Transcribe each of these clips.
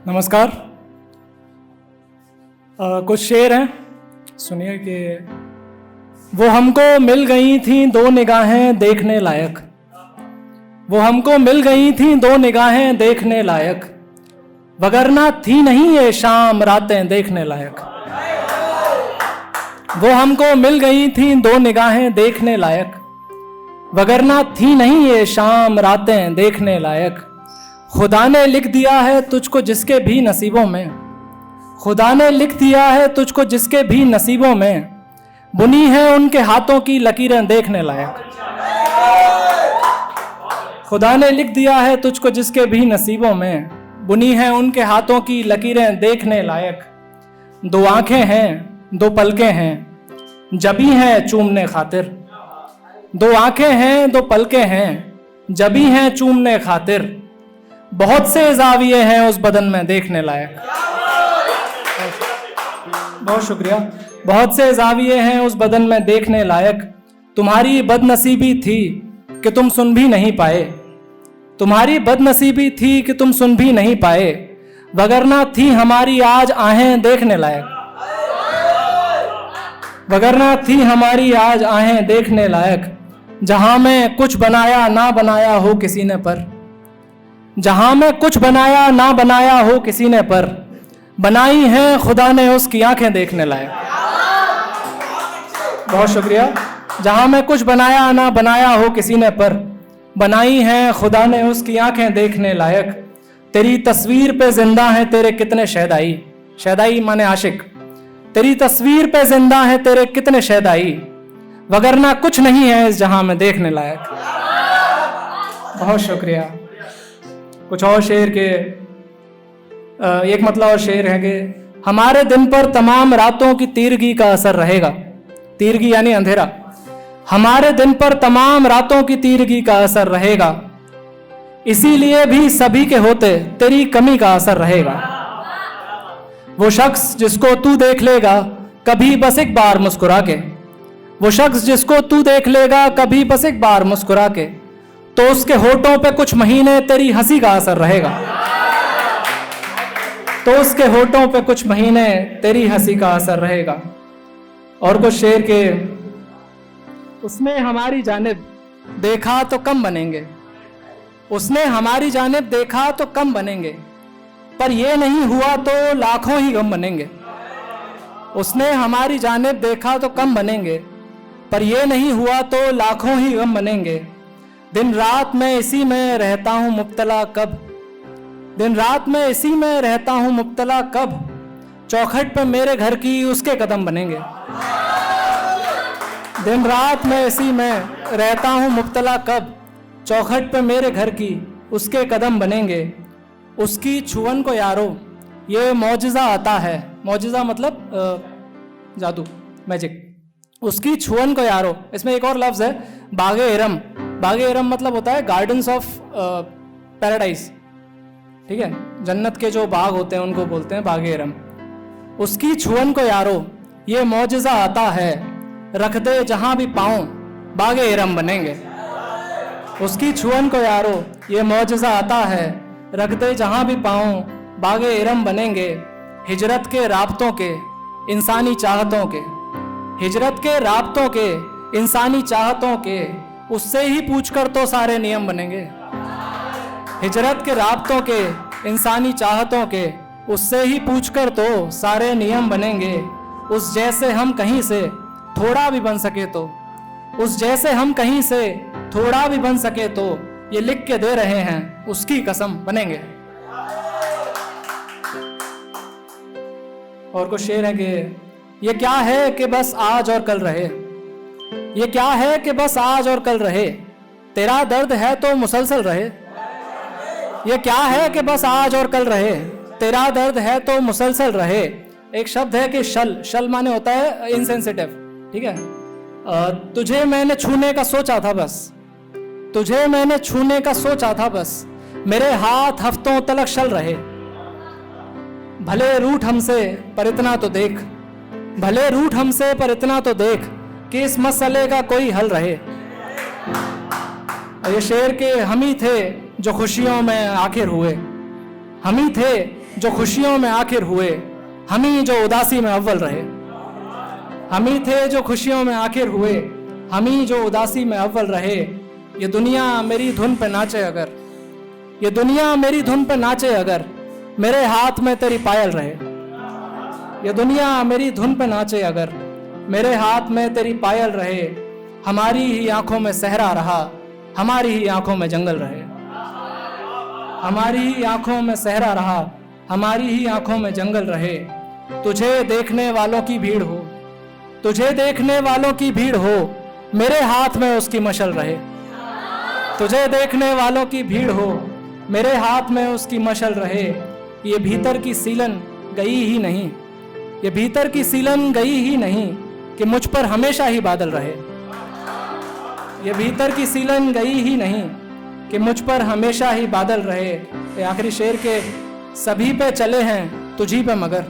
नमस्कार। कुछ शेर हैं, सुनिए कि वो हमको मिल गई थी दो निगाहें देखने लायक, वो हमको मिल गई थी दो निगाहें देखने लायक, वगरना थी नहीं ये शाम रातें देखने लायक। वो हमको मिल गई थी दो निगाहें देखने लायक, वगरना थी नहीं ये शाम रातें देखने लायक। खुदा ने लिख दिया है तुझको जिसके भी नसीबों में, खुदा ने लिख दिया है तुझको जिसके भी नसीबों में, बुनी है उनके हाथों की लकीरें देखने लायक। खुदा ने लिख दिया है तुझको जिसके भी नसीबों में, बुनी है उनके हाथों की लकीरें देखने लायक। दो आंखें हैं दो पलकें हैं जबी हैं चूमने खातिर, दो आंखें हैं दो पलकें हैं जबी हैं चूमने खातिर, बहुत से जाविये हैं उस बदन में देखने लायक। बहुत शुक्रिया। बहुत से जाविये हैं उस बदन में देखने लायक, तुम्हारी बदनसीबी थी कि तुम सुन भी नहीं पाए, तुम्हारी बदनसीबी थी कि तुम सुन भी नहीं पाए, वगरना थी हमारी आज आहें देखने लायक, वगरना थी हमारी आज आहें देखने लायक। जहां में कुछ बनाया ना बनाया हो किसी ने पर, जहां में कुछ बनाया ना बनाया हो किसी ने पर, बनाई हैं खुदा ने उसकी आंखें देखने लायक। बहुत शुक्रिया। जहां में कुछ बनाया ना बनाया हो किसी ने पर, बनाई हैं खुदा ने उसकी आंखें देखने लायक। तेरी तस्वीर पे जिंदा है तेरे कितने शहदाई, शहदाई माने आशिक, तेरी तस्वीर पे जिंदा है तेरे कितने शहदाई, वगरना कुछ नहीं है इस जहां में देखने लायक। बहुत शुक्रिया। कुछ और शेर के एक मतलब और शेर है कि हमारे दिन पर तमाम रातों की तीरगी का असर रहेगा, तीरगी यानी अंधेरा, हमारे दिन पर तमाम रातों की तीरगी का असर रहेगा, इसीलिए भी सभी के होते तेरी कमी का असर रहेगा। वो शख्स जिसको तू देख लेगा कभी बस एक बार मुस्कुरा के, वो शख्स जिसको तू देख लेगा कभी बस एक बार मुस्कुरा के, तो उसके होठों पे कुछ महीने तेरी हंसी का असर रहेगा, तो उसके होठों पे कुछ महीने तेरी हंसी का असर रहेगा। और कुछ शेर के उसने हमारी जानिब देखा तो कम बनेंगे, उसने हमारी जानिब देखा तो कम बनेंगे, पर ये नहीं हुआ तो लाखों ही गम बनेंगे। उसने हमारी जानिब देखा तो कम बनेंगे, पर ये नहीं हुआ तो लाखों ही गम बनेंगे। दिन रात मैं इसी में रहता हूँ मुब्तला कब, दिन रात मैं इसी में रहता हूँ मुब्तला कब, चौखट पे मेरे घर की उसके कदम बनेंगे। दिन रात मैं इसी में रहता हूँ मुब्तला कब, चौखट पे मेरे घर की उसके कदम बनेंगे। उसकी छुअन को यारो ये मौजिज़ा आता है, मौजिज़ा मतलब जादू, मैजिक। उसकी छुअन को यारो, इसमें एक और लफ्ज़ है बागे इरम, बागे इरम मतलब होता है गार्डन्स ऑफ पैराडाइज, ठीक है, जन्नत के जो बाग होते हैं उनको बोलते हैं बागे इरम। उसकी छुअन को यारो ये मौजिज़ा आता है, रख दे जहां भी पाऊं बागे इरम बनेंगे। उसकी छुअन को यारो ये मौजिज़ा आता है, रख दे जहां भी पाऊं बागे इरम बनेंगे। हिजरत के राब्तों के इंसानी चाहतों के, हिजरत के राब्तों के इंसानी चाहतों के, उससे ही पूछकर तो सारे नियम बनेंगे। हिजरत के राब्तों के इंसानी चाहतों के, उससे ही पूछकर तो सारे नियम बनेंगे। उस जैसे हम कहीं से थोड़ा भी बन सके तो, उस जैसे हम कहीं से थोड़ा भी बन सके तो, ये लिख के दे रहे हैं उसकी कसम बनेंगे। और कुछ शेर है कि ये क्या है कि बस आज और कल रहे, ये क्या है कि बस आज और कल रहे, तेरा दर्द है तो मुसलसल रहे। ये क्या है कि बस आज और कल रहे, तेरा दर्द है तो मुसलसल रहे। एक शब्द है कि शल, शल माने होता है इनसेंसिटिव, ठीक है। तुझे मैंने छूने का सोचा था बस, तुझे मैंने छूने का सोचा था बस, मेरे हाथ हफ्तों तलक शल रहे। भले रूठ हमसे पर इतना तो देख, भले रूठ हमसे पर इतना तो देख, कि इस मसले का कोई हल रहे। ये शेर के हम ही थे जो खुशियों में आखिर हुए, हम ही थे जो खुशियों में आखिर हुए, हम ही जो उदासी में अव्वल रहे। हम ही थे जो खुशियों में आखिर हुए, हम ही जो उदासी में अव्वल रहे। ये दुनिया मेरी धुन पे नाचे अगर, ये दुनिया मेरी धुन पे नाचे अगर, मेरे हाथ में तेरी पायल रहे। ये दुनिया मेरी धुन पे नाचे अगर, मेरे हाथ में तेरी पायल रहे। हमारी ही आंखों में सहरा रहा, हमारी ही आंखों में जंगल रहे। हमारी ही आंखों में सहरा रहा, हमारी ही आंखों में जंगल रहे। तुझे देखने वालों की भीड़ हो, तुझे देखने वालों की भीड़ हो, मेरे हाथ में उसकी मशल रहे। तुझे देखने वालों की भीड़ हो, मेरे हाथ में उसकी मशल रहे। ये भीतर की सीलन गई ही नहीं, ये भीतर की सीलन गई ही नहीं, कि मुझ पर हमेशा ही बादल रहे। ये भीतर की सीलन गई ही नहीं, कि मुझ पर हमेशा ही बादल रहे। ये आखिरी शेर के सभी पे चले हैं तुझी पे मगर,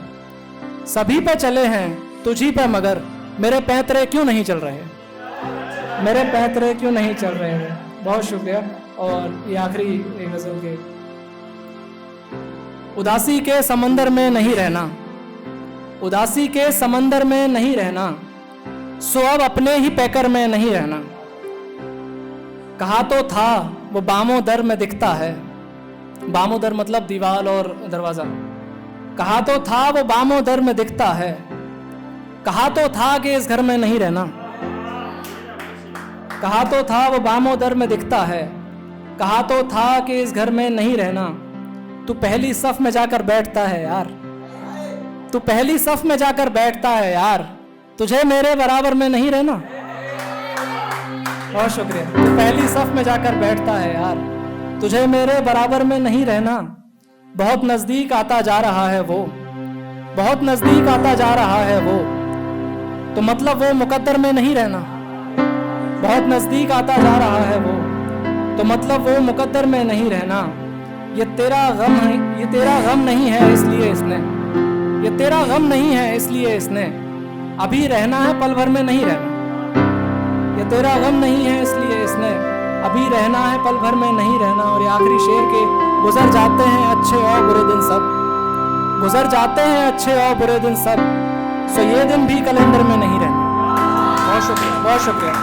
सभी पे चले हैं तुझी पे मगर, मेरे पैतरे क्यों नहीं चल रहे, मेरे पैतरे क्यों नहीं चल रहे हैं। बहुत शुक्रिया। और ये आखिरी एक गजल के, उदासी के समंदर में नहीं रहना, उदासी के समंदर में नहीं रहना, सो अब अपने ही पैकर में नहीं रहना। कहा तो था वो बामो दर में दिखता है, बामो दर मतलब दीवार और दरवाजा। कहा तो था वो बामो दर में दिखता है, कहा तो था कि इस घर में नहीं रहना। कहा तो था वो बामो दर में दिखता है, कहा तो था कि इस घर में नहीं रहना। तू पहली सफ में जाकर बैठता है यार, तू पहली सफ में जाकर बैठता है यार, तुझे मेरे बराबर में नहीं रहना। बहुत शुक्रिया। तू पहली सफ में जाकर बैठता है यार, तुझे मेरे बराबर में नहीं रहना। बहुत नजदीक आता जा रहा है वो, बहुत नजदीक आता जा रहा है वो, तो मतलब वो मुकद्दर में नहीं रहना। बहुत नजदीक आता जा रहा है वो, तो मतलब वो मुकद्दर में नहीं रहना। ये तेरा गम है, ये तेरा गम नहीं है इसलिए इसने, ये तेरा गम नहीं है इसलिए इसने अभी रहना है पल भर में नहीं रहना। ये तेरा गम नहीं है इसलिए इसने अभी रहना है पल भर में नहीं रहना। और ये आखिरी शेर के, गुजर जाते हैं अच्छे और बुरे दिन सब, गुजर जाते हैं अच्छे और बुरे दिन सब, सो ये दिन भी कैलेंडर में नहीं रहना। बहुत शुक्रिया, बहुत शुक्रिया।